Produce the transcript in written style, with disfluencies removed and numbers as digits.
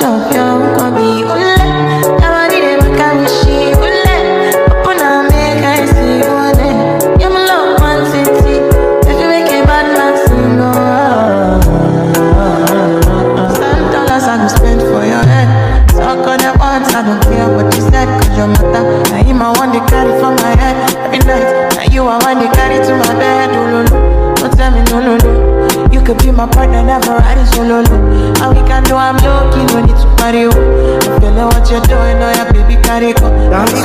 shop, yo, come be ule. Never did it, but can we she ule? Open and make I see one. You my love, man, city. If you make a bad man sing, $100 I go spend for your head. Talk on your words, I don't care what you said, cause your matter. Now you my one they carry for my head every night. Now you are one they carry to my bed. Oh, no, no. Don't tell me no, no, no. You could be my partner, never riding solo. And we can do, I'm low-key, no need to party. I'm feeling what you're doing, oh yeah, baby, carry go. Dance.